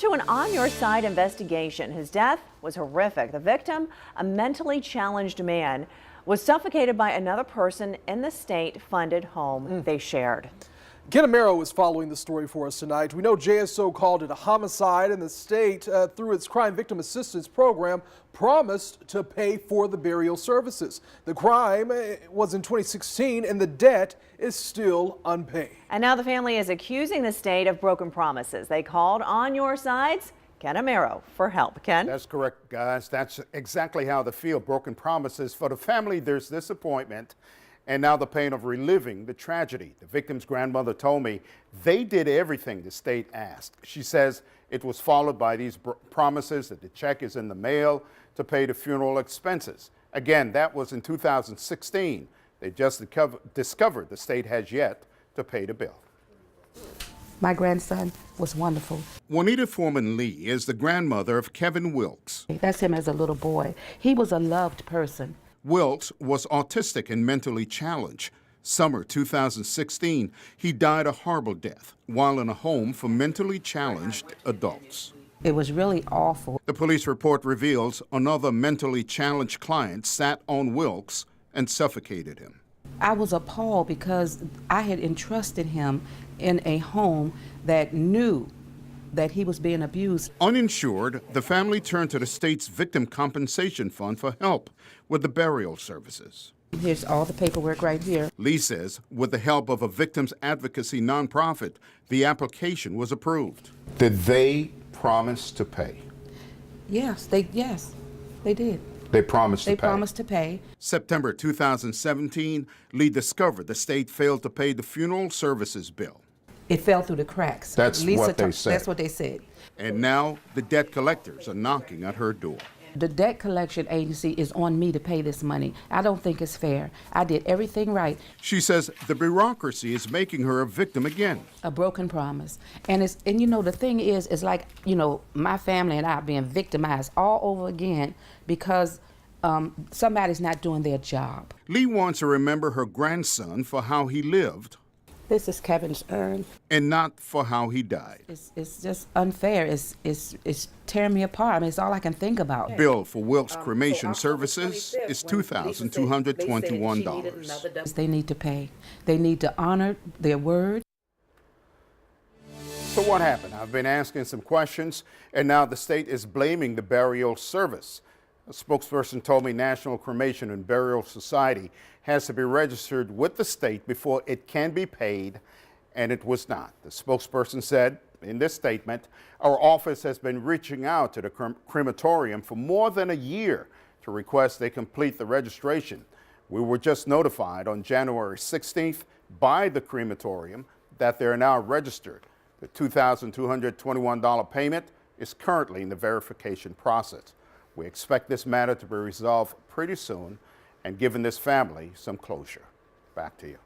To an On Your Side investigation. His death was horrific. The victim, a mentally challenged man, was suffocated by another person in the state-funded home they shared. Ken Amaro is following the story for us tonight. We know JSO called it a homicide, and the state, through its crime victim assistance program, promised to pay for the burial services. The crime was in 2016, and the debt is still unpaid. And now the family is accusing the state of broken promises. They called On Your Side's Ken Amaro for help. Ken? That's correct, guys. That's exactly how they feel. Broken promises. For the family, there's disappointment. And now the pain of reliving the tragedy. The victim's grandmother told me they did everything the state asked. She says it was followed by these promises that the check is in the mail to pay the funeral expenses. Again, that was in 2016. They just discovered the state has yet to pay the bill. My grandson was wonderful. Juanita Foreman Lee is the grandmother of Kevin Wilkes. That's him as a little boy. He was a loved person. Wilkes was autistic and mentally challenged. Summer 2016, he died a horrible death while in a home for mentally challenged adults. It was really awful. The police report reveals another mentally challenged client sat on Wilkes and suffocated him. I was appalled because I had entrusted him in a home that knew that he was being abused. Uninsured, the family turned to the state's Victim Compensation Fund for help with the burial services. Here's all the paperwork right here. Lee says with the help of a victims advocacy nonprofit, the application was approved. Did they promise to pay? Yes, they did. They promised to pay? They promised to pay. September 2017, Lee discovered the state failed to pay the funeral services bill. It fell through the cracks. That's what they said. That's what they said. And now the debt collectors are knocking at her door. The debt collection agency is on me to pay this money. I don't think it's fair. I did everything right. She says the bureaucracy is making her a victim again. A broken promise. And you know, the thing is, it's like, you know, my family and I are being victimized all over again because somebody's not doing their job. Lee wants to remember her grandson for how he lived. This is Kevin's urn. And not for how he died. It's just unfair. It's tearing me apart. I mean, it's all I can think about. Bill for Wilkes cremation services is $2,221. They need to pay. They need to honor their word. So what happened? I've been asking some questions, and now the state is blaming the burial service. A spokesperson told me National Cremation and Burial Society has to be registered with the state before it can be paid, and it was not. The spokesperson said in this statement, our office has been reaching out to the crematorium for more than a year to request they complete the registration. We were just notified on January 16th by the crematorium that they're now registered. The $2,221 payment is currently in the verification process. We expect this matter to be resolved pretty soon and giving this family some closure. Back to you.